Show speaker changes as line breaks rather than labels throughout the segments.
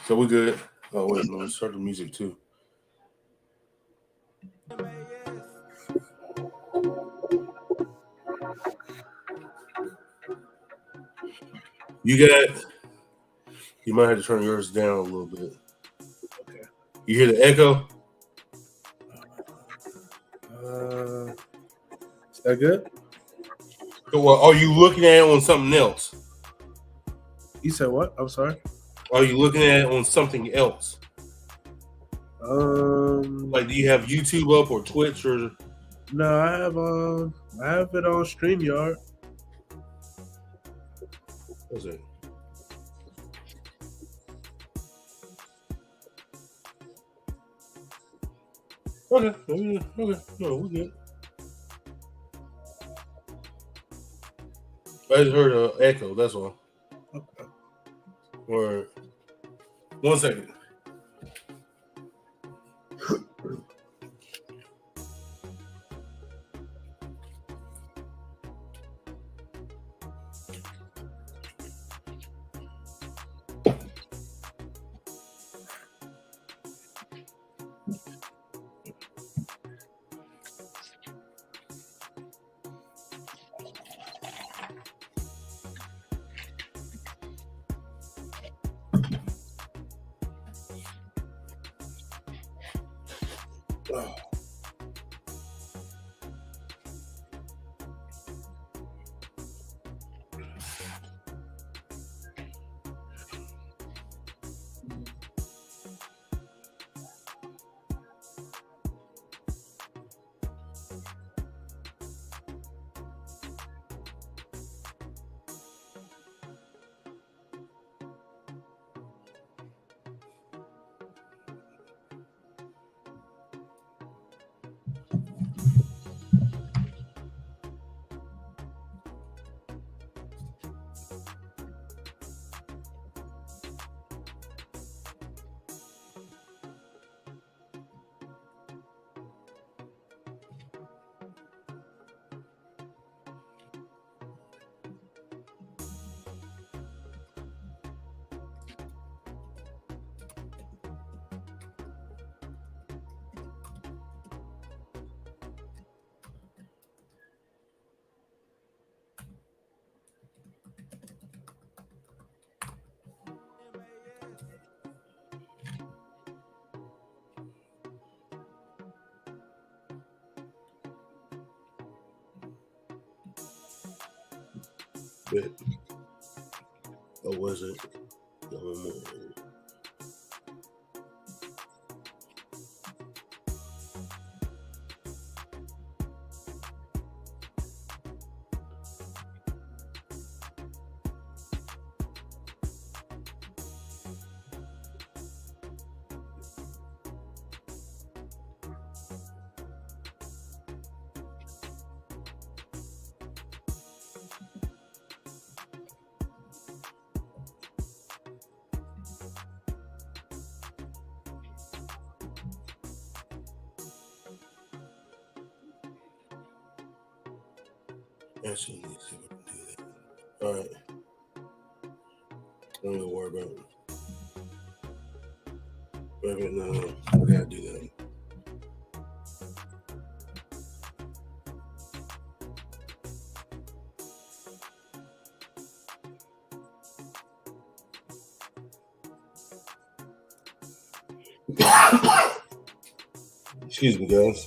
So we good. Oh wait, no, let's start the music too. You might have to turn yours down a little bit.
Okay.
You hear the echo?
Is that good?
Well, are you looking at it on something else?
You said what? I'm sorry.
Are you looking at it on something else?
Um,
Like, do you have YouTube up or Twitch or?
No, I have it on StreamYard.
What's it? Okay. No, we good. I just heard an echo. That's all.
Okay.
Or 1 second. Oh. Bit. Or was it? No. Actually, let's see if I can do that. All right. Don't even worry about it. Wait a minute, no, I gotta do that. Excuse me, guys.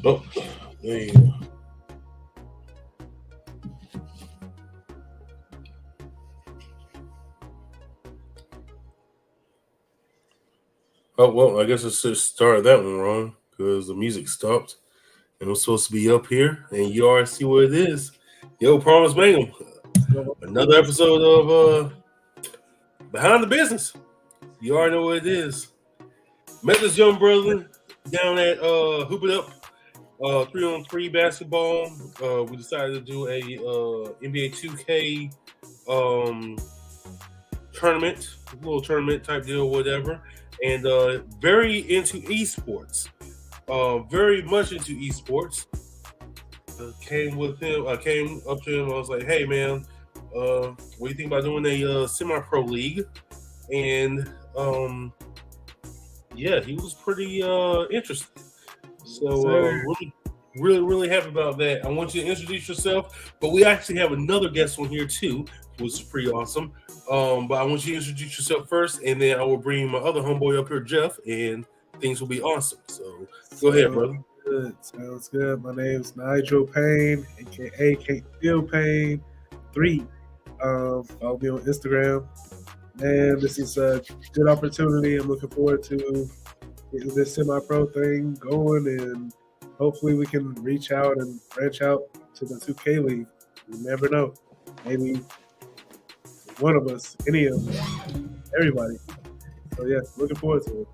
Oh, there you go. Oh, well, I guess I should start that one wrong because the music stopped. And I'm supposed to be up here, and you already see what it is. Yo, Promise Mangum. Another episode of Behind the Business. You already know what it is. Met this young brother down at Hoop It Up 3-on-3 basketball. We decided to do a NBA 2K tournament, a little tournament type deal, whatever. And very into esports. Very much into esports. Came with him. I came up to him. I was like, "Hey, man, what do you think about doing a semi-pro league?" And yeah, he was pretty interested. So really happy about that. I want you to introduce yourself, but we actually have another guest on here too, which is pretty awesome. But I want you to introduce yourself first, and then I will bring my other homeboy up here, Jeff, and things will be awesome. So go ahead, brother.
Good. Sounds good. My name's Nigel Payne, aka Can't Feel Payne 3. Follow me on Instagram. Man, this is a good opportunity. I'm looking forward to getting this semi-pro thing going, and hopefully we can reach out and branch out to the 2K League. You never know. Maybe one of us, any of us, everybody. So yeah, looking forward to it.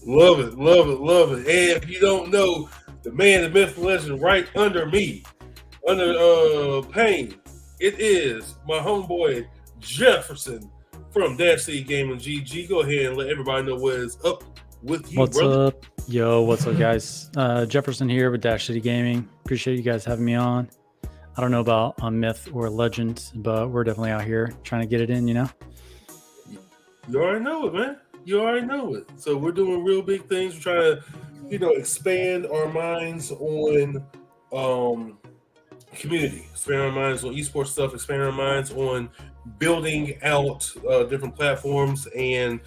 Love it. And if you don't know, the man, the myth, the legend, right under me, under Payne, it is my homeboy Jefferson from Dash City Gaming GG. Go ahead and let everybody know what is up with you,
What's
brother.
up? Yo, what's up, guys? Jefferson here with Dash City Gaming. Appreciate you guys having me on. I don't know about a myth or a legend, but we're definitely out here trying to get it in, you know?
You already know it, man. You already know it. So we're doing real big things. We're trying to, expand our minds on community, expand our minds on esports stuff, expand our minds on building out different platforms, and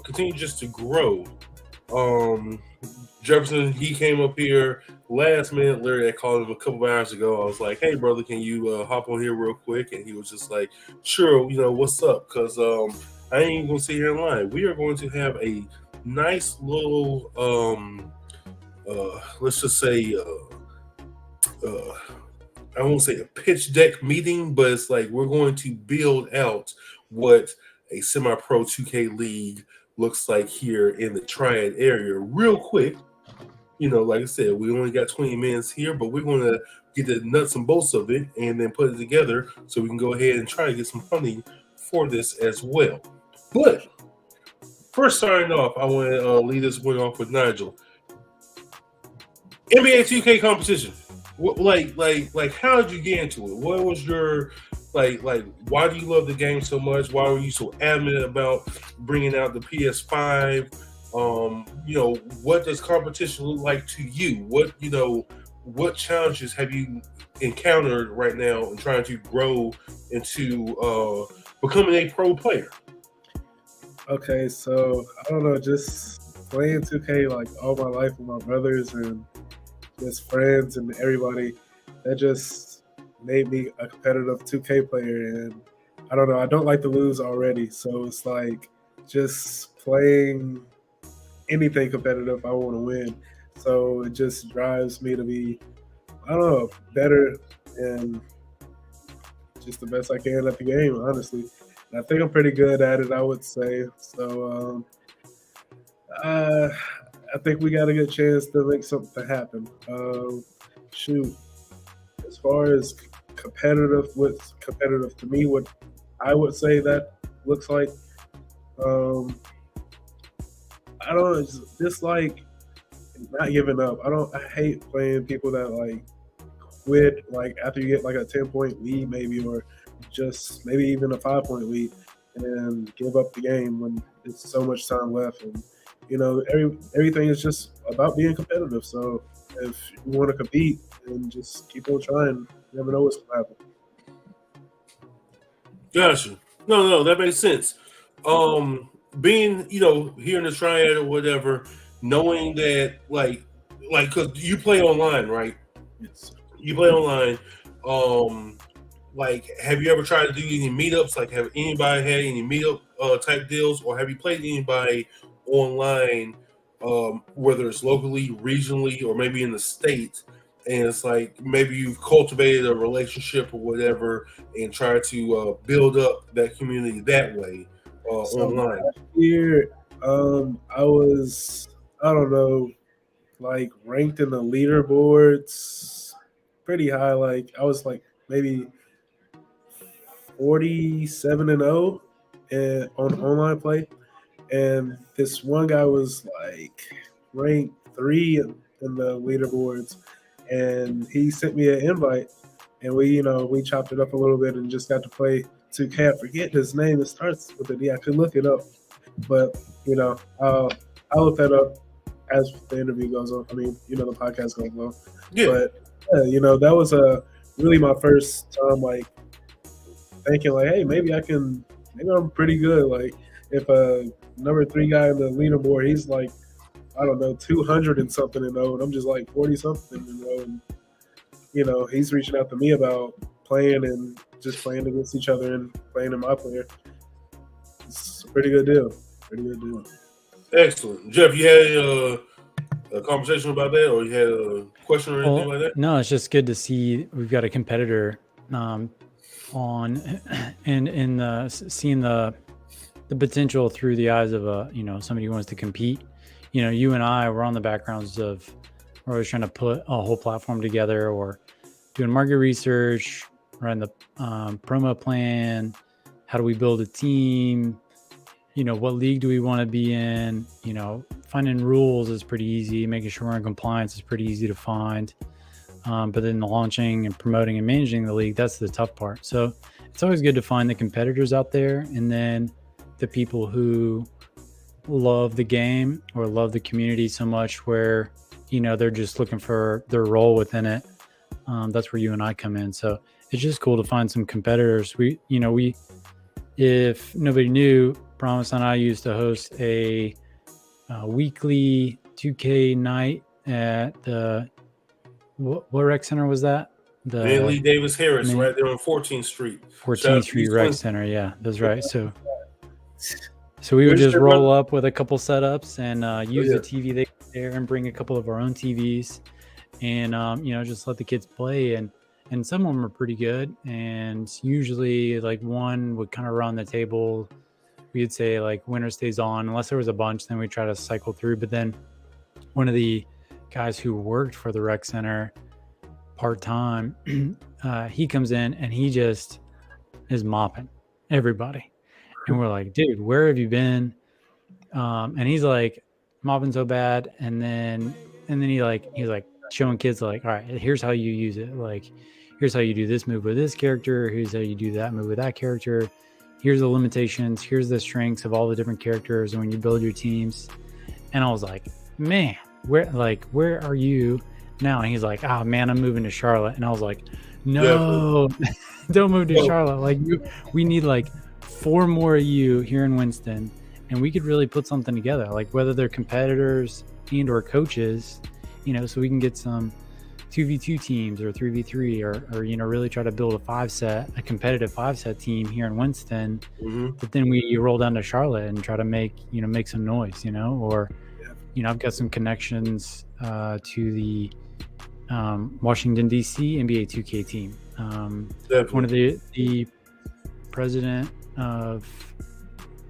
continue just to grow. Jefferson, he came up here last minute. Literally, I called him a couple of hours ago. I was like, "Hey, brother, can you hop on here real quick?" And he was just like, "Sure, what's up?" Because I ain't even gonna sit here and lie. We are going to have a nice little, let's just say, I won't say a pitch deck meeting, but it's like we're going to build out what a semi-pro 2K league looks like here in the Triad area real quick. Like I said, we only got 20 minutes here, but we're going to get the nuts and bolts of it and then put it together so we can go ahead and try to get some funding for this as well. But first, starting off, I want to lead this one off with Nigel. NBA 2K competition. Like, how did you get into it? What was your like? Why do you love the game so much? Why were you so adamant about bringing out the PS5? What does competition look like to you? What challenges have you encountered right now in trying to grow into becoming a pro player?
Okay, so I don't know, just playing 2K like all my life with my brothers and just friends and everybody, that just made me a competitive 2K player. And I don't know, I don't like to lose already. So it's like just playing anything competitive, I want to win. So it just drives me to be, I don't know, better and just the best I can at the game, honestly. And I think I'm pretty good at it, I would say. So I think we got a good chance to make something happen. Shoot, as far as competitive, what's competitive to me, what I would say that looks like, I don't know, just like not giving up. I hate playing people that like quit like after you get like a 10-point lead maybe, or just maybe even a 5-point lead, and then give up the game when it's so much time left. And everything is just about being competitive. So if you want to compete, then just keep on trying. You never know what's going to happen.
Gotcha. No, that makes sense. Being, here in the Triad or whatever, knowing that, like, like, cause you play online, right?
Yes.
You play online. Like, have you ever tried to do any meetups? Like, have anybody had any meetup type deals, or have you played anybody online, whether it's locally, regionally, or maybe in the state? And it's like maybe you've cultivated a relationship or whatever, and try to build up that community that way online.
Last year, I was, I don't know, like ranked in the leaderboards pretty high. Like I was like maybe 47-0 and on online play, and this one guy was like ranked 3 in the leaderboards, and he sent me an invite, and we chopped it up a little bit and just got to play 2K. I forget his name. It starts with a D. I could look it up, but I'll look that up as the interview goes on. I mean, the podcast goes on.
Yeah.
But that was really my first time like thinking like, hey, maybe I'm pretty good. Like if a number 3 guy in the leaderboard, he's like, I don't know, 200 and something and I'm just like 40 something and he's reaching out to me about playing and just playing against each other and playing in my player. It's a pretty good deal.
Excellent. Jeff, you had a conversation about that, or you had a question or anything like that?
No, it's just good to see we've got a competitor on and seeing the potential through the eyes of somebody who wants to compete. You and I were on the backgrounds of we're always trying to put a whole platform together or doing market research, running the promo plan. How do we build a team? What league do we want to be in? Finding rules is pretty easy. Making sure we're in compliance is pretty easy to find. But then the launching and promoting and managing the league, that's the tough part. So it's always good to find the competitors out there and then the people who love the game or love the community so much where, they're just looking for their role within it. That's where you and I come in. So it's just cool to find some competitors. We, if nobody knew, Promise and I used to host a weekly 2K night at the what rec center was that? The
Lee Davis Harris, right there on 14th Street.
14th Street Rec Center. Yeah, that's right. So we would just roll up with a couple setups and use the TV they there and bring a couple of our own TVs and just let the kids play and some of them are pretty good and usually like one would kind of run the table. We'd say like winner stays on unless there was a bunch, then we try to cycle through. But then one of the guys who worked for the rec center part-time, he comes in and he just is mopping everybody. And we're like, dude, where have you been? And he's like mopping so bad. And then he's like showing kids like, all right, here's how you use it. Like, here's how you do this move with this character. Here's how you do that move with that character. Here's the limitations. Here's the strengths of all the different characters when you build your teams. And I was like, man, where are you now? And he's like, oh man, I'm moving to Charlotte. And I was like, no, don't move to Charlotte. Like we need like 4 more of you here in Winston, and we could really put something together, like whether they're competitors and or coaches, so we can get some 2v2 teams or 3v3 or really try to build a competitive 5-set team here in Winston.
Mm-hmm.
But then we roll down to Charlotte and try to make some noise, or I've got some connections to the Washington DC NBA 2K team. One of the president of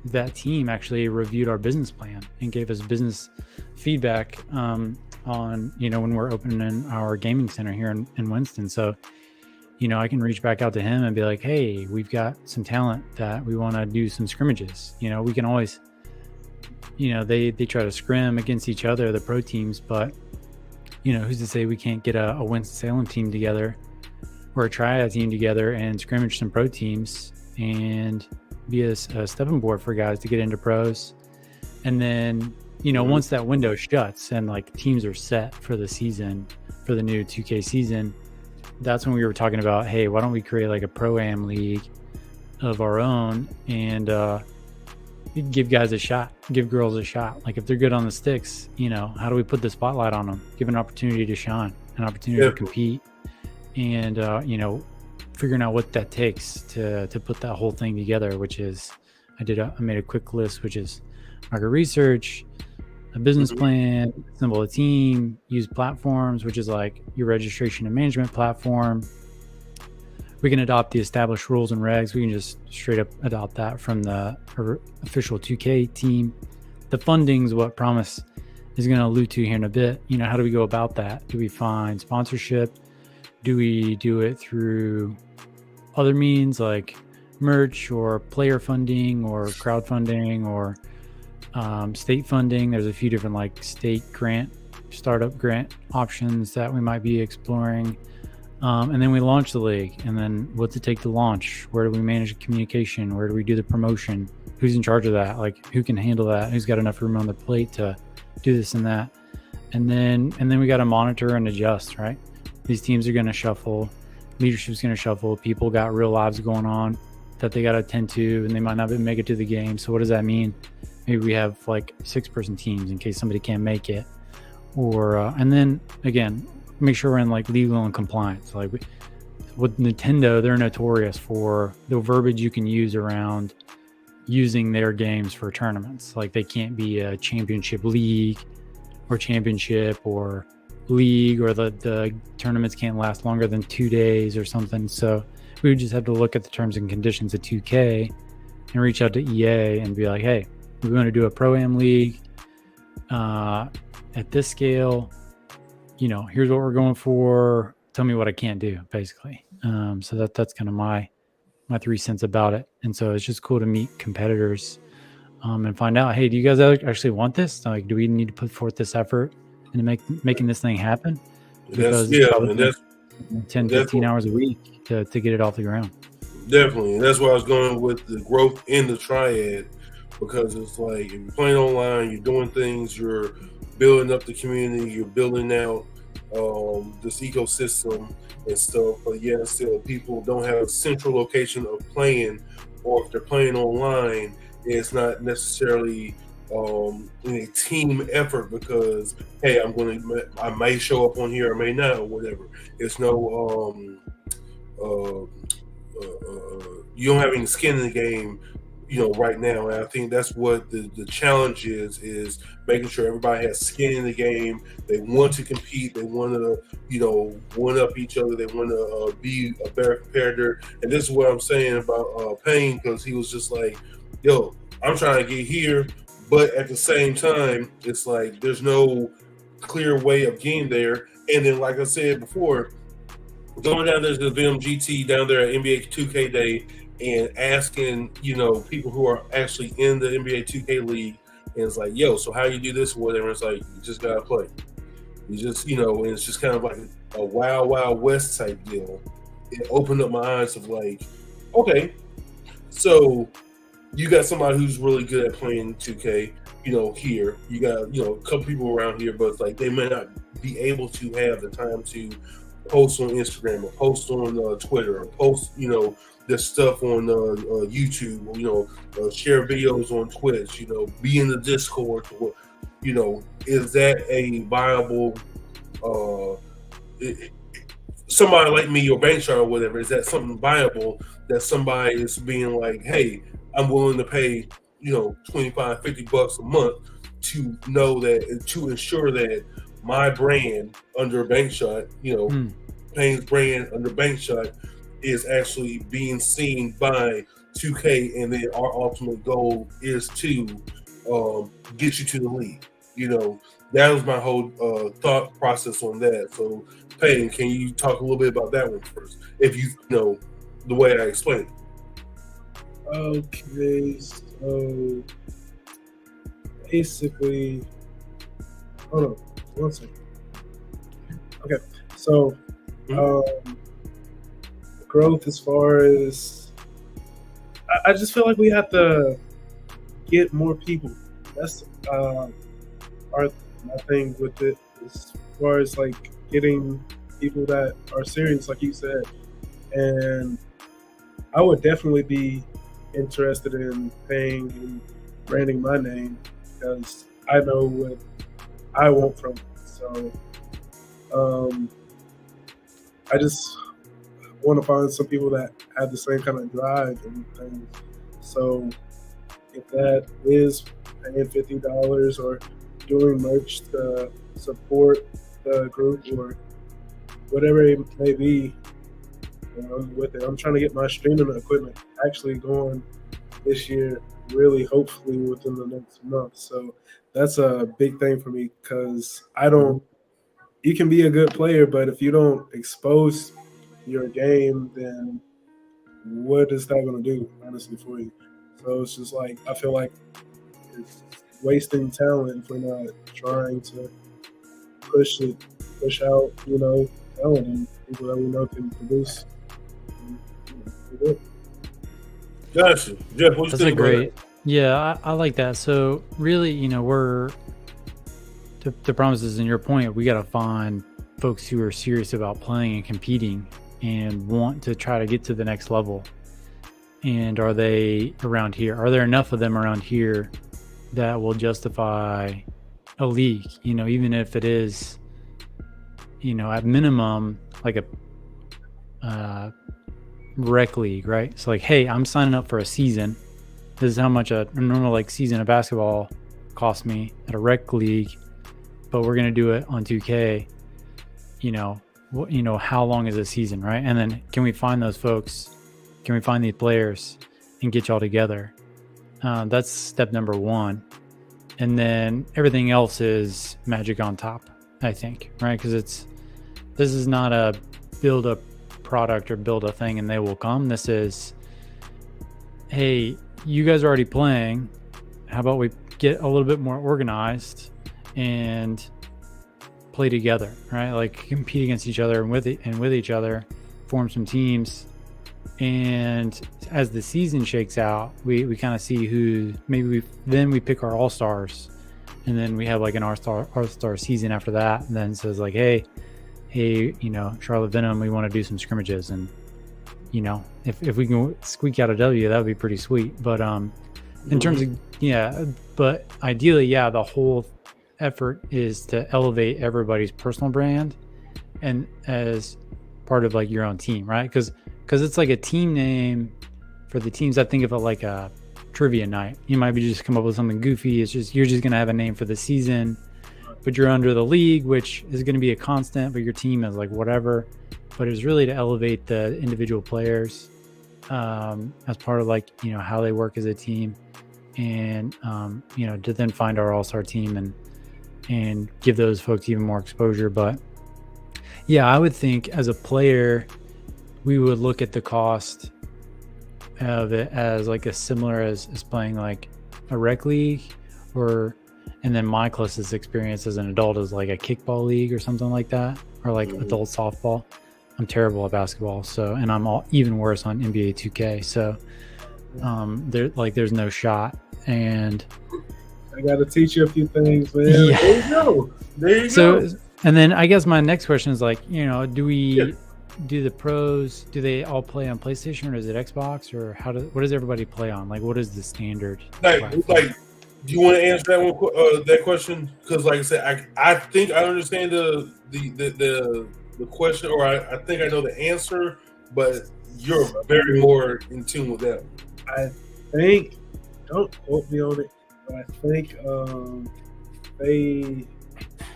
that team actually reviewed our business plan and gave us business feedback on when we're opening our gaming center here in Winston. So I can reach back out to him and be like, hey, we've got some talent that we want to do some scrimmages. We can always they try to scrim against each other, the pro teams, but who's to say we can't get a Winston-Salem team together or a triad team together and scrimmage some pro teams and be a stepping board for guys to get into pros. And then once that window shuts and like teams are set for the season, for the new 2K season, that's when we were talking about, hey, why don't we create like a pro-am league of our own and give guys a shot, give girls a shot. Like if they're good on the sticks, how do we put the spotlight on them? Give an opportunity to shine, an opportunity to compete, and figuring out what that takes to put that whole thing together. Which is, I made a quick list, which is market research, a business plan, assemble a team, use platforms, which is like your registration and management platform. We can adopt the established rules and regs. We can just straight up adopt that from the official 2K team. The funding's what Promise is going to allude to here in a bit. How do we go about that? Do we find sponsorship? Do we do it through other means like merch or player funding or crowdfunding or state funding? There's a few different like state grant, startup grant options that we might be exploring. And then we launch the league. And then what's it take to launch? Where do we manage the communication? Where do we do the promotion? Who's in charge of that? Like who can handle that? Who's got enough room on the plate to do this and that? And then we got to monitor and adjust, right? These teams are going to shuffle. Leadership's going to shuffle. People got real lives going on that they got to attend to, and they might not make it to the game. So what does that mean? Maybe we have like 6-person teams in case somebody can't make it. Or and then again, make sure we're in like legal and compliance. Like with Nintendo, they're notorious for the verbiage you can use around using their games for tournaments. Like they can't be a championship league or championship or league, or the tournaments can't last longer than 2 days or something. So we would just have to look at the terms and conditions of 2K and reach out to EA and be like, hey, we want to do a Pro-Am league at this scale. Here's what we're going for. Tell me what I can't do, basically. So that's kind of my 3 cents about it. And so it's just cool to meet competitors and find out, hey, do you guys actually want this? Like, do we need to put forth this effort into making this thing happen? Because that's 10, 15 hours a week to get it off the ground.
Definitely. And that's why I was going with the growth in the triad, because it's like if you're playing online, you're doing things, you're building up the community, you're building out this ecosystem and stuff. But yeah, still people don't have a central location of playing, or if they're playing online, it's not necessarily a team effort because hey, I may show up on here, I may not, or whatever. It's no you don't have any skin in the game, right now. And I think that's what the challenge is making sure everybody has skin in the game. They want to compete. They want to, one up each other. They want to be a better competitor. And this is what I'm saying about Payne, because he was just like, yo, I'm trying to get here. But at the same time, it's like there's no clear way of getting there. And then, like I said before, going down there to the VMGT down there at NBA 2K Day and asking, people who are actually in the NBA 2K League, and it's like, yo, so how you do this or whatever? It's like, you just got to play. You just, and it's just kind of like a Wild Wild West type deal. It opened up my eyes of like, okay, so you got somebody who's really good at playing 2K, here. You got, a couple people around here, but it's like they may not be able to have the time to post on Instagram or post on Twitter or post, this stuff on YouTube, or, share videos on Twitch, be in the Discord. Is that a viable, somebody like me or Bankshot or whatever, is that something viable that somebody is being like, hey, I'm willing to pay, $25, $50 a month to know that, to ensure that my brand under Bankshot, Payne's brand under Bankshot is actually being seen by 2K, and then our ultimate goal is to get you to the league. That was my whole thought process on that. So, Payne, can you talk a little bit about that one first, if you know the way I explained it?
Okay, so basically, hold on, 1 second. Okay, so growth as far as I just feel like we have to get more people. That's my thing with it, as far as like getting people that are serious, like you said. And I would definitely be interested in paying branding my name because I know what I want from it. So I just want to find some people that have the same kind of drive and things. So if that is paying $50 or doing merch to support the group or whatever it may be, I'm with it. I'm trying to get my streaming equipment actually going this year, really hopefully within the next month. So that's a big thing for me because you can be a good player, but if you don't expose your game, then what is that going to do, honestly, for you? So it's just like, I feel like it's wasting talent if we're not trying to push out, talent and people that we know can produce.
Gotcha. Jeff, what you
That's
think
great. Yeah, I like that. So really, we're the promises in your point. We got to find folks who are serious about playing and competing and want to try to get to the next level. And are they around here? Are there enough of them around here that will justify a league? Even if it is, at minimum, like a rec league, right? So like, hey, I'm signing up for a season. This is how much a normal season of basketball costs me at a rec league, but we're gonna do it on 2K. How long is a season, right? And then can we find those folks? Can we find these players and get y'all together? That's step number one, and then everything else is magic on top, I think, right? Because this is not a build a product or build a thing and they will come. This is, hey, you guys are already playing. How about we get a little bit more organized and play together, right? Like compete against each other and with each other, form some teams. And as the season shakes out, we kind of see who maybe we pick our all-stars, and then we have like an all-star season after that, and then it says like, hey, Charlotte Venom, we want to do some scrimmages, and if we can squeak out a W, that would be pretty sweet. But in terms of but ideally, the whole effort is to elevate everybody's personal brand and as part of like your own team, right? Because it's like a team name for the teams. I think of it like a trivia night. You might be just come up with something goofy. It's just, you're just going to have a name for the season, but you're under the league, which is going to be a constant, but your team is like whatever. But it's really to elevate the individual players as part of like, how they work as a team, and, to then find our all-star team and give those folks even more exposure. But yeah, I would think as a player, we would look at the cost of it as like a similar as playing like a rec league, and then my closest experience as an adult is like a kickball league or something like that, or like adult softball. I'm terrible at basketball, and I'm even worse on NBA 2K. So there's no shot, and
I got to teach you a few things, man.
Yeah.
There you go.
And then I guess my next question is like, do we do the pros? Do they all play on PlayStation, or is it Xbox, or what does everybody play on? Like, what is the standard?
Like, do you want to answer that one? That question? Because, like I said, I think I understand the question, or I think I know the answer, but you're very more in tune with that.
I think, don't quote me on it, but I think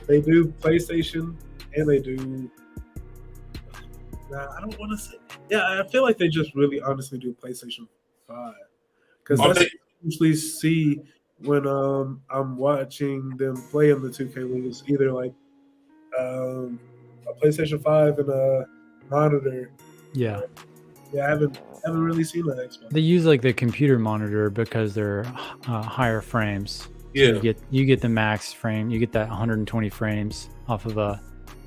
they do PlayStation and they do. I don't want to say. Yeah, I feel like they just really honestly do PlayStation 5, because that's what I usually see when I'm watching them play in the 2K leagues. Either like a PlayStation 5 and a monitor.
Yeah.
Yeah, I haven't really seen that Xbox.
They use like the computer monitor because they're higher frames.
Yeah.
So you get the max frame. You get that 120 frames off of a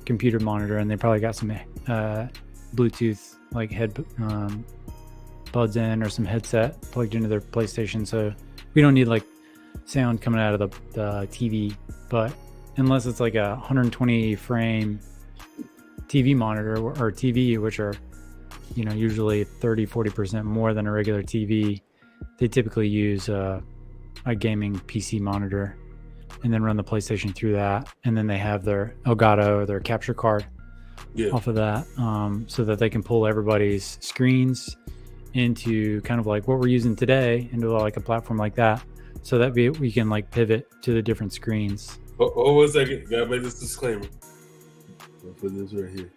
computer monitor, and they probably got some Bluetooth like head buds in, or some headset plugged into their PlayStation. So we don't need like sound coming out of the TV. But unless it's like a 120 frame TV monitor or TV, which are usually 30-40% more than a regular TV, they typically use a gaming PC monitor, and then run the PlayStation through that, and then they have their Elgato or their capture card off of that, so that they can pull everybody's screens into kind of like what we're using today into like a platform like that, so that we can like pivot to the different screens.
Hold on a second. Gotta make this disclaimer. I'll put this right here.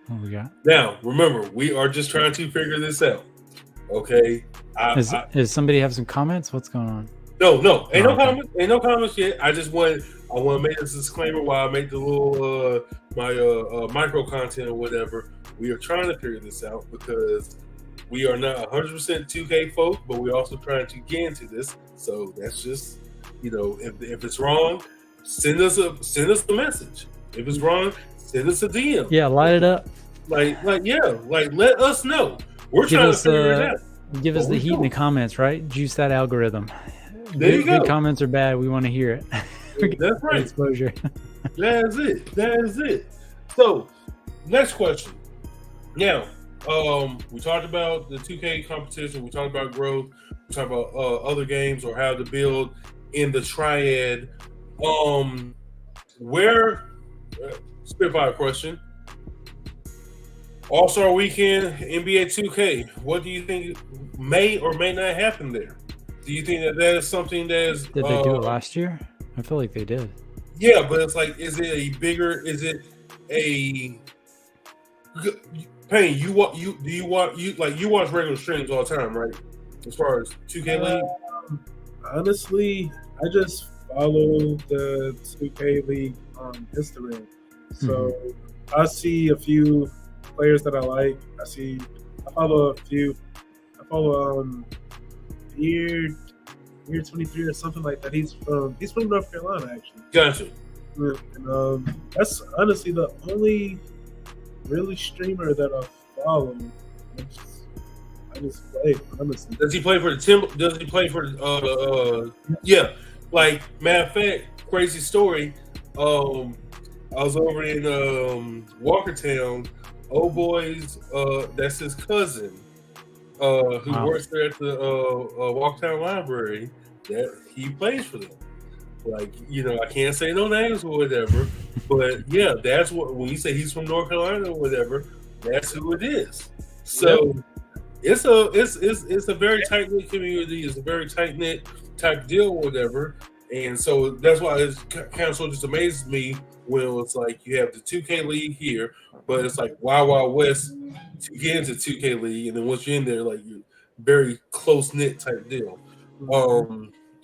What we got?
Now, remember, we are just trying to figure this out. Okay.
Does somebody have some comments? What's going on?
No, ain't no comments. Ain't no comments yet. I want to make this disclaimer while I make the little my micro content or whatever. We are trying to figure this out because we are not 100% 2K folk, but we're also trying to get into this. So that's just, if it's wrong, send us a message. If it's wrong, send us a DM.
Yeah, light it up.
Like let us know. We're trying to figure it out.
Give us the heat in the comments, right? Juice that algorithm.
There you go.
Good comments are bad. We want to hear it.
That's right.
Exposure.
That is it. So, next question. Now, we talked about the 2K competition. We talked about growth. We talked about other games or how to build in the triad. Spitfire question. All-Star Weekend, NBA 2K. What do you think may or may not happen there? Do you think that is something that is...
Did they do it last year? I feel like they did.
Yeah, but it's like, is it a Payne, you watch regular streams all the time, right? As far as 2K League?
Honestly, I just follow the 2K League on Instagram. So I see a few players that I like. I follow Beard 23 or something like that. He's from North Carolina, actually.
Gotcha.
And that's honestly the only really streamer that I follow. I just play, honestly.
Does he play for the Does he play for yeah? Like, matter of fact, crazy story. I was over in Walkertown. Old boys, that's his cousin, who works there at the Walkertown Library. That he plays for them. Like, I can't say no names or whatever, but yeah, that's what, when you say he's from North Carolina or whatever, that's who it is. So it's a very tight knit community. It's a very tight knit type deal or whatever, and so that's why it's kind of so just amazes me when it's like you have the 2K League here, but it's like Wild Wild West to get into 2K League, and then once you're in there, like, you're very close knit type deal.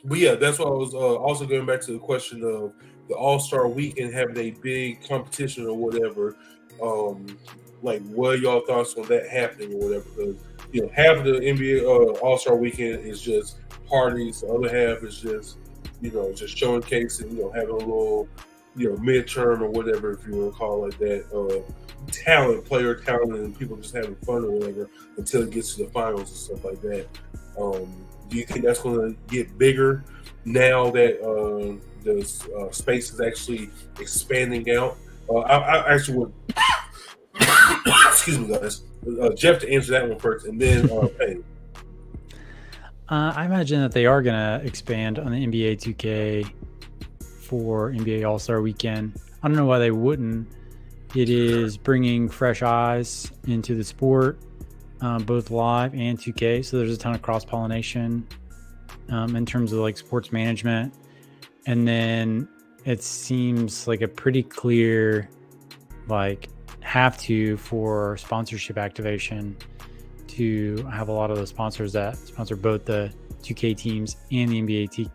But yeah, that's why I was also going back to the question of the All-Star Weekend having a big competition or whatever. Like, what are y'all thoughts on that happening or whatever? Because half of the NBA All-Star Weekend is just parties, the other half is just just showcasing, having a little midterm or whatever, if you want to call it like that, player talent, and people just having fun or whatever until it gets to the finals and stuff like that. Do you think that's going to get bigger now that the space is actually expanding out? I actually would excuse me, guys. Jeff to answer that one first, and then Payne.
I imagine that they are going to expand on the NBA 2K for NBA All-Star Weekend. I don't know why they wouldn't. It is bringing fresh eyes into the sport, both live and 2K. So there's a ton of cross-pollination in terms of like sports management. And then it seems like a pretty clear have to for sponsorship activation to have a lot of the sponsors that sponsor both the 2K teams and the NBA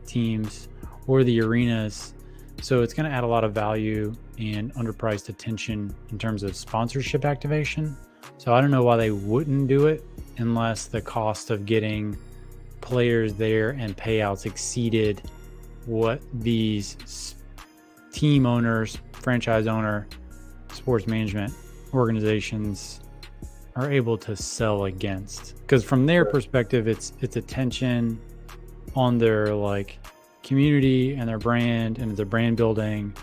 teams or the arenas. So it's going to add a lot of value and underpriced attention in terms of sponsorship activation. So I don't know why they wouldn't do it unless the cost of getting players there and payouts exceeded what these team owners, franchise owner, sports management organizations are able to sell against. Because from their perspective, it's attention on their community and their brand and their brand building,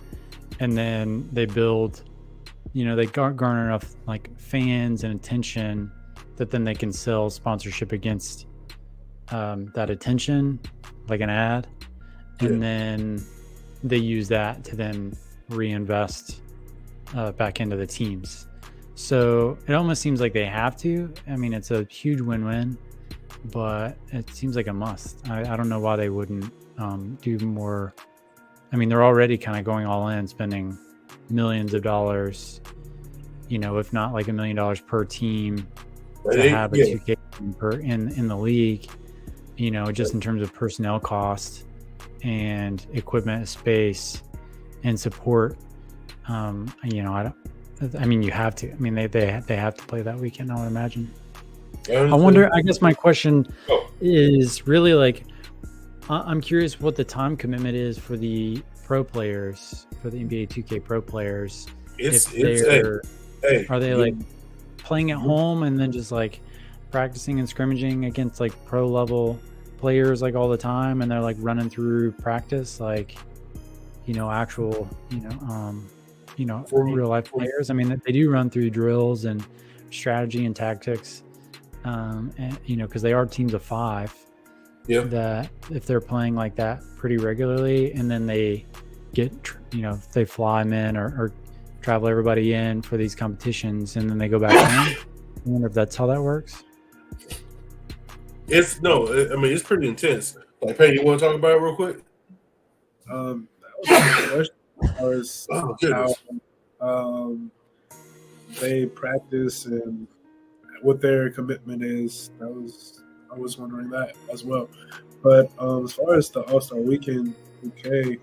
and then they build, they garner enough fans and attention that then they can sell sponsorship against that attention like an ad, and then they use that to then reinvest back into the teams. So it almost seems like they have to. I mean, it's a huge win-win, but it seems like a must. I don't know why they wouldn't do more. I mean, they're already kind of going all in, spending millions of dollars, if not like $1 million per team to have a 2K in the league, just in terms of personnel cost and equipment, space, and support. You have to. I mean, they have to play that weekend, I would imagine. I wonder, I guess my question is really like, I'm curious what the time commitment is for the pro players, for the NBA 2K pro players. Are they like playing at home and then just like practicing and scrimmaging against like pro level players like all the time, and they're like running through practice like, actual, real life players? I mean, they do run through drills and strategy and tactics, and because they are teams of 5.
Yeah.
That if they're playing like that pretty regularly, and then they get, they fly them in or travel everybody in for these competitions, and then they go back home. I wonder if that's how that works.
It's pretty intense. Like, Payne, you want to talk about it real quick?
That was the question. How they practice and what their commitment is. I was wondering that as well. But as far as the All-Star Weekend, okay,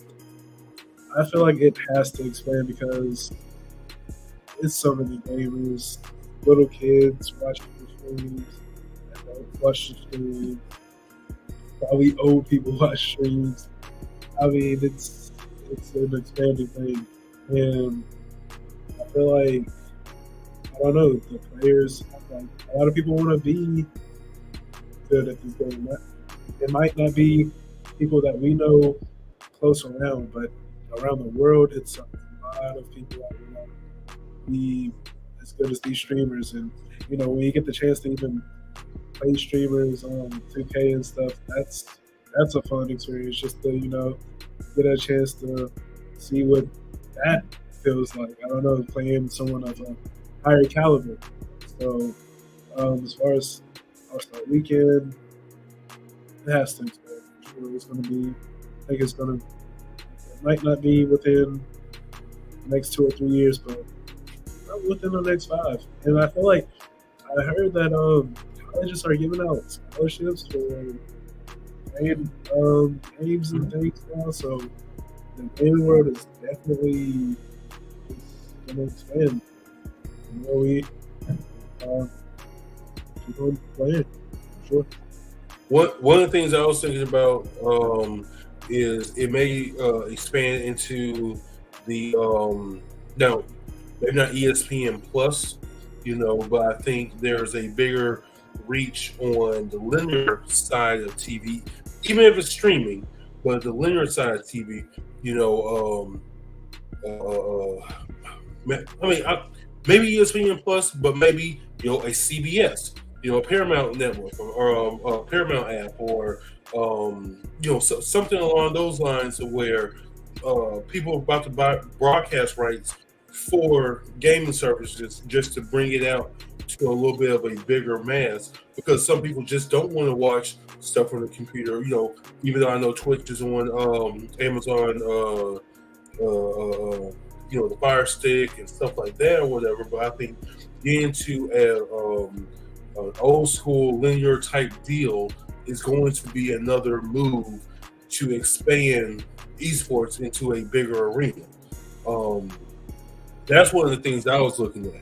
I feel like it has to expand because it's so many gamers, little kids watching the streams, adults watch the streams, probably old people watch streams. I mean, it's an expanding thing, and I feel like, I don't know, the players, like, a lot of people want to be good at this game. It might not be people that we know close around, but around the world, it's a lot of people that want to be as good as these streamers. And when you get the chance to even play streamers on 2K and stuff, that's a fun experience. Just to get a chance to see what that feels like. I don't know, playing someone of a higher caliber. So as far as All-Star Weekend, it has to expand. I'm sure it's going to be, it might not be within the next 2 or 3 years, but within the next 5. And I feel like I heard that colleges are giving out scholarships for games and things now, so the gaming world is definitely going to expand. We keep on playing, sure.
One of the things I was thinking about is it may expand into the now maybe not ESPN Plus, but I think there's a bigger reach on the linear side of TV, even if it's streaming, but the linear side of TV, maybe ESPN Plus, but maybe a CBS, a Paramount network or a Paramount app, or something along those lines, of where people are about to buy broadcast rights for gaming services just to bring it out to a little bit of a bigger mass, because some people just don't want to watch stuff on the computer. Even though I know Twitch is on Amazon, the Fire Stick and stuff like that or whatever, but I think getting into an old school linear type deal is going to be another move to expand esports into a bigger arena. That's one of the things I was looking at,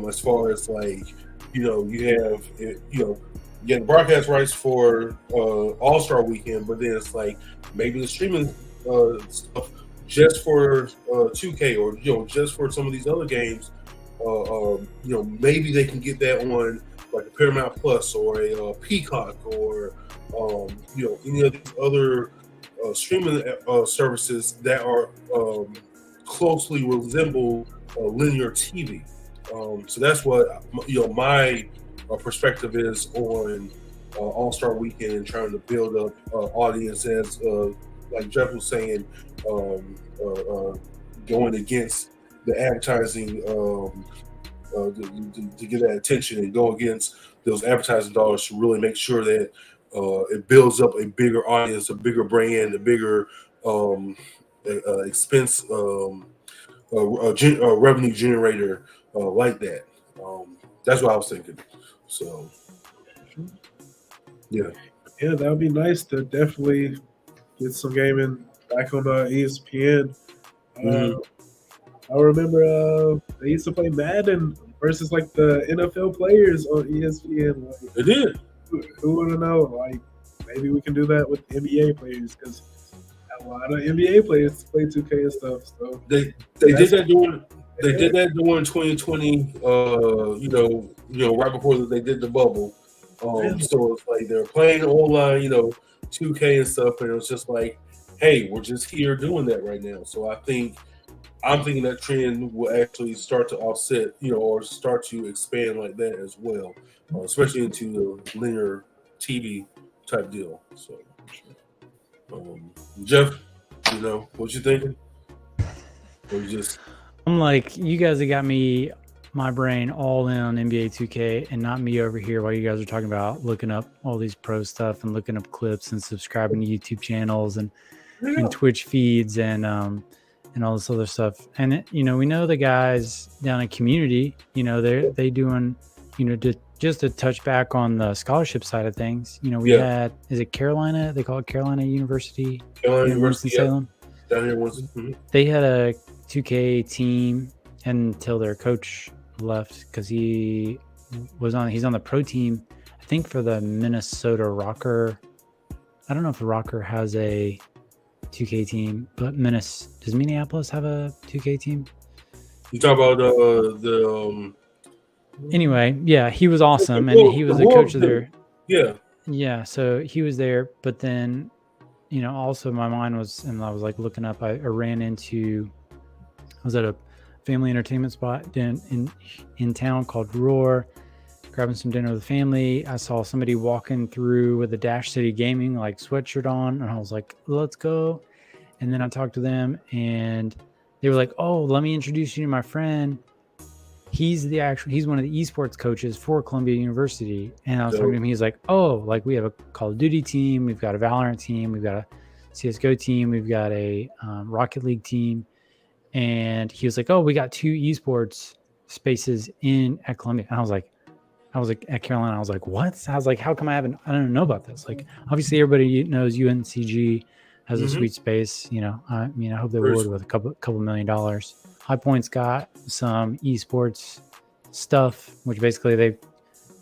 as far as like, you have you get broadcast rights for All-Star Weekend, but then it's like maybe the streaming stuff just for 2K, or just for some of these other games. Maybe they can get that on like a Paramount Plus or a Peacock, or any of these other streaming services that are closely resemble linear TV. So that's what my perspective is on All-Star Weekend and trying to build up audience as like Jeff was saying, going against the advertising to get that attention and go against those advertising dollars to really make sure that it builds up a bigger audience, a bigger brand, a bigger expense revenue generator like that. That's what I was thinking. So, yeah,
that would be nice to definitely get some gaming back on ESPN. I remember they used to play Madden versus like the NFL players on ESPN. Like,
it did.
Who would have known? Like, maybe we can do that with NBA players because a lot of NBA players play 2K and stuff. So
they did that during 2020. Right before they did the bubble. So it's like they're playing online, 2K and stuff, and it was just like, hey, we're just here doing that right now. So I'm thinking that trend will actually start to offset, or start to expand like that as well, especially into the linear TV type deal. So, Jeff, what you thinking? Or you just?
I'm like, you guys have got my brain all in on NBA 2K and not me over here while you guys are talking about looking up all these pro stuff and looking up clips and subscribing to YouTube channels and Twitch feeds and all this other stuff. And we know the guys down in community, they doing, just to touch back on the scholarship side of things. We had, is it Carolina? They call it Carolina University.
Carolina University,
Winston-Salem.
Down here, Winston.
They had a 2K team until their coach left because he's on the pro team, I think, for the Minnesota Rocker. I don't know if the Rocker has a 2K team, but does Minneapolis have a 2K team?
You talk about the
anyway, yeah, he was awesome, and he was the coach of their. Yeah, so he was there, but then, also my mind was, and I was like looking up. I was at a family entertainment spot in town called Roar, grabbing some dinner with the family. I saw somebody walking through with a Dash City Gaming like sweatshirt on, and I was like, let's go. And then I talked to them, and they were like, oh, let me introduce you to my friend. He's one of the esports coaches for Columbia University. And I was talking to him. He's like, oh, like we have a Call of Duty team, we've got a Valorant team, we've got a CSGO team, we've got a Rocket League team. And he was like, oh, we got 2 esports spaces at Columbia. And I was like at Carolina. I was like, what? I was like, how come I don't know about this? Like, obviously everybody knows UNCG has a sweet space. I hope they would with a couple $1 million. High Point's got some esports stuff, which basically they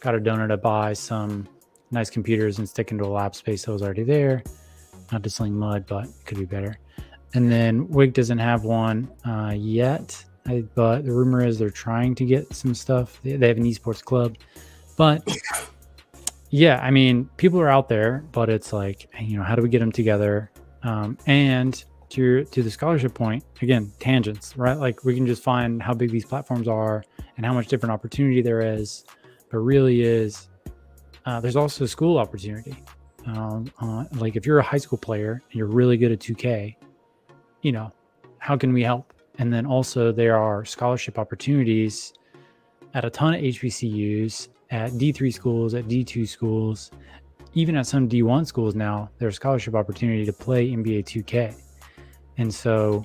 got a donor to buy some nice computers and stick into a lab space that was already there. Not to sling mud, but it could be better. And then WIG doesn't have one yet, but the rumor is they're trying to get some stuff. They have an esports club. But yeah, I mean, people are out there, but it's like, how do we get them together? And to the scholarship point, again, tangents, right? Like we can just find how big these platforms are and how much different opportunity there is. But really is, there's also school opportunity. Like if you're a high school player and you're really good at 2K, how can we help? And then also there are scholarship opportunities at a ton of HBCUs, at D3 schools, at D2 schools, even at some D1 schools now, there's scholarship opportunity to play NBA 2K. And so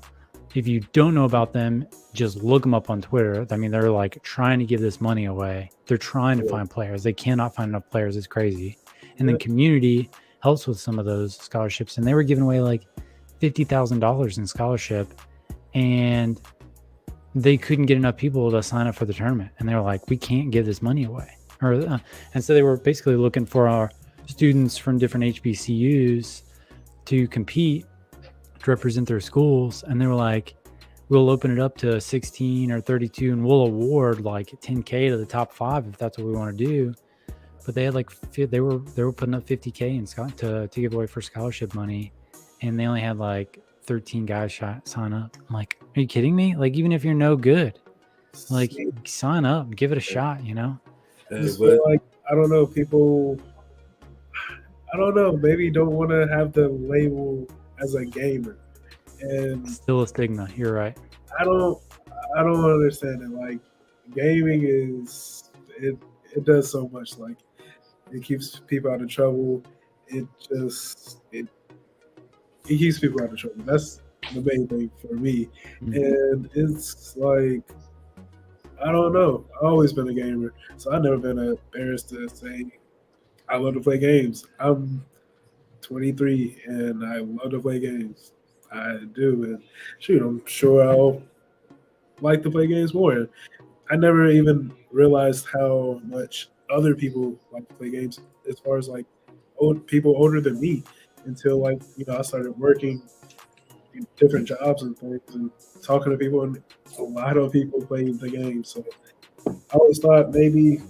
if you don't know about them, just look them up on Twitter. I mean, they're like trying to give this money away. They're trying to find players. They cannot find enough players. It's crazy. And then community helps with some of those scholarships. And they were giving away like $50,000 in scholarship, and they couldn't get enough people to sign up for the tournament. And they were like, we can't give this money away. And so they were basically looking for our students from different HBCUs to compete, to represent their schools. And they were like, we'll open it up to 16 or 32 and we'll award like 10K to the top 5 if that's what we want to do. But they had like, they were putting up 50K to give away for scholarship money. And they only had like 13 guys sign up. I'm like, are you kidding me? Like, even if you're no good, like sign up, give it a shot,
Like, I don't know, people I don't know, maybe don't want to have the label as a gamer, and
Still a stigma. You're right.
I don't I don't understand it. Like gaming is it does so much. Like it keeps people out of trouble. It just it keeps people out of trouble. That's the main thing for me. And it's like I don't know. I've always been a gamer, so I've never been embarrassed to say I love to play games. I'm 23 and I love to play games. I do, and shoot, I'm sure I'll like to play games more. I never even realized how much other people like to play games, as far as like people older than me, until like I started working in different jobs and things and talking to people, and a lot of people play the game. So I always thought maybe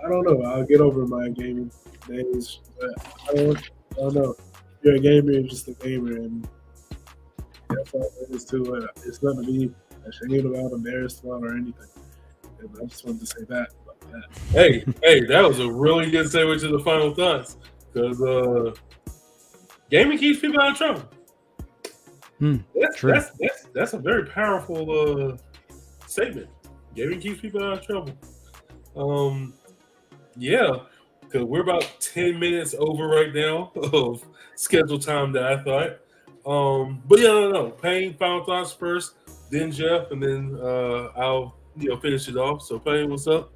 I don't know. I'll get over my gaming days, but I don't know. If you're a gamer, you're just a gamer, and that's all it is too. It's nothing to be ashamed about, embarrassed about, or anything. And I just wanted to say that about that.
Hey, that was a really good segue to the final thoughts, because gaming keeps people out of trouble. That's a very powerful statement. Gaming keeps people out of trouble. Yeah, because we're about 10 minutes over right now of scheduled time that I thought. But yeah, no. Payne, final thoughts first, then Jeff, and then I'll finish it off. So Payne, what's up?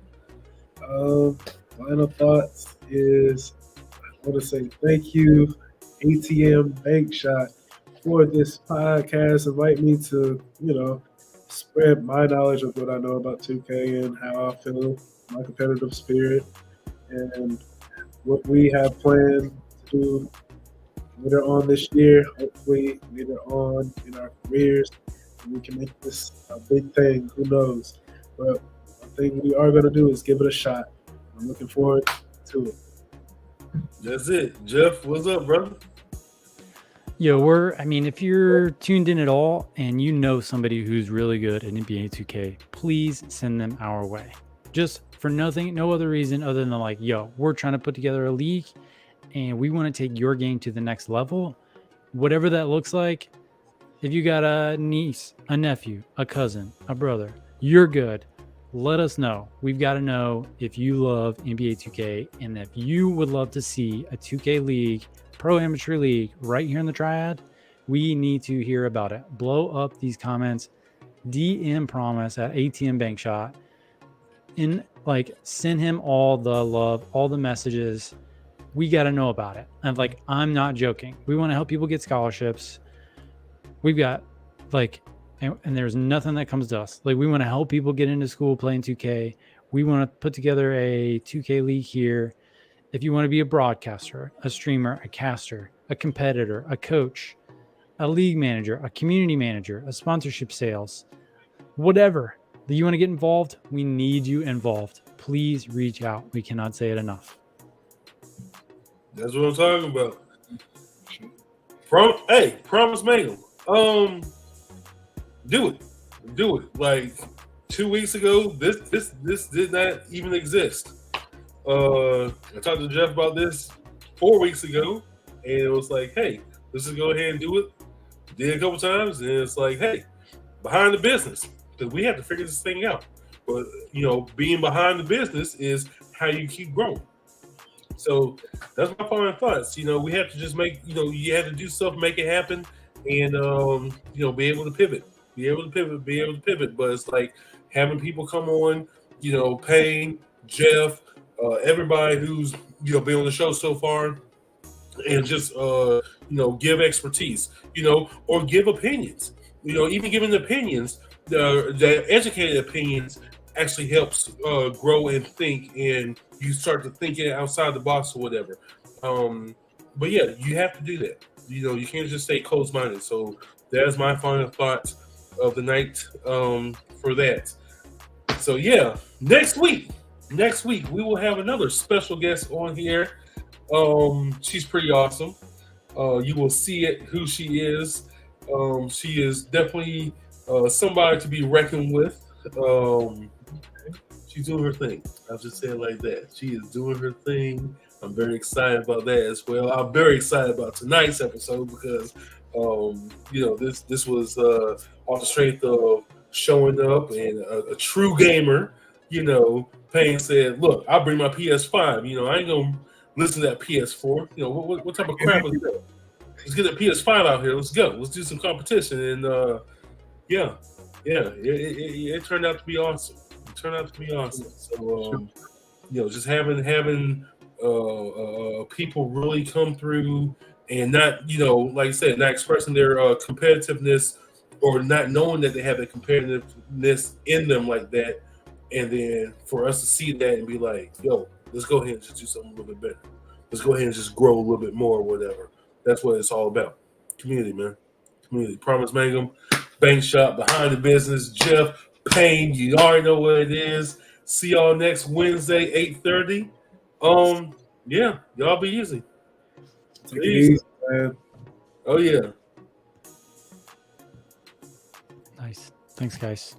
Final thoughts is I want to say thank you, ATM Bankshot, for this podcast. Invite me to spread my knowledge of what I know about 2K and how I feel, my competitive spirit, and what we have planned to do later on this year, hopefully later on in our careers. We can make this a big thing, who knows. But one thing we are going to do is give it a shot. I'm looking forward to it.
That's it. Jeff, what's up, brother?
Yo, if you're tuned in at all and you know somebody who's really good at NBA 2K, please send them our way. Just for nothing, no other reason other than like, yo, we're trying to put together a league and we want to take your game to the next level. Whatever that looks like, if you got a niece, a nephew, a cousin, a brother, you're good. Let us know. We've got to know if you love NBA 2K and if you would love to see a 2K league, pro amateur league right here in the Triad. We need to hear about it. Blow up these comments. DM Promise at ATM Bankshot. Send him all the love, all the messages. We got to know about it. And I'm not joking. We want to help people get scholarships. We've got and there's nothing that comes to us. We want to help people get into school playing 2K. We want to put together a 2K league here. If you want to be a broadcaster, a streamer, a caster, a competitor, a coach, a league manager, a community manager, a sponsorship sales, whatever that you want to get involved, we need you involved. Please reach out. We cannot say it enough.
That's what I'm talking about. Promise Mangum. Do it. Like 2 weeks ago, this did not even exist. I talked to Jeff about this 4 weeks ago, and it was like, hey, let's just go ahead and do it. Did it a couple times, and it's like, hey, behind the business, because we have to figure this thing out. But being behind the business is how you keep growing. So that's my final thoughts. We have to just make, you have to do stuff, make it happen, and be able to pivot. But it's like having people come on, Payne, Jeff, everybody who's been on the show so far, and just give expertise, or give opinions. Even giving opinions, the educated opinions actually helps grow and think, and you start to think outside the box or whatever. But yeah, you have to do that. You can't just stay closed-minded. So that's my final thoughts of the night for that. So yeah, next week we will have another special guest on here. She's pretty awesome. You will see it who she is. She is definitely somebody to be reckoned with. She's doing her thing. I'll just say it like that. She is doing her thing. I'm very excited about that as well. I'm very excited about tonight's episode because, this was on the strength of showing up and a true gamer. Payne said, "Look, I'll bring my PS5. I ain't gonna listen to that PS4. What type of crap is that? Let's get a PS5 out here. Let's go. Let's do some competition." And it turned out to be awesome. So, just having people really come through and not, like I said, not expressing their competitiveness or not knowing that they have a competitiveness in them like that. And then for us to see that and be like, yo, let's go ahead and just do something a little bit better. Let's go ahead and just grow a little bit more or whatever. That's what it's all about. Community, man. Community. Promise Mangum, Bankshot, Behind the Business, Jeff, Payne. You already know what it is. See y'all next Wednesday, 8:30. Y'all be easy.
Take it easy, man.
Oh, yeah.
Nice. Thanks, guys.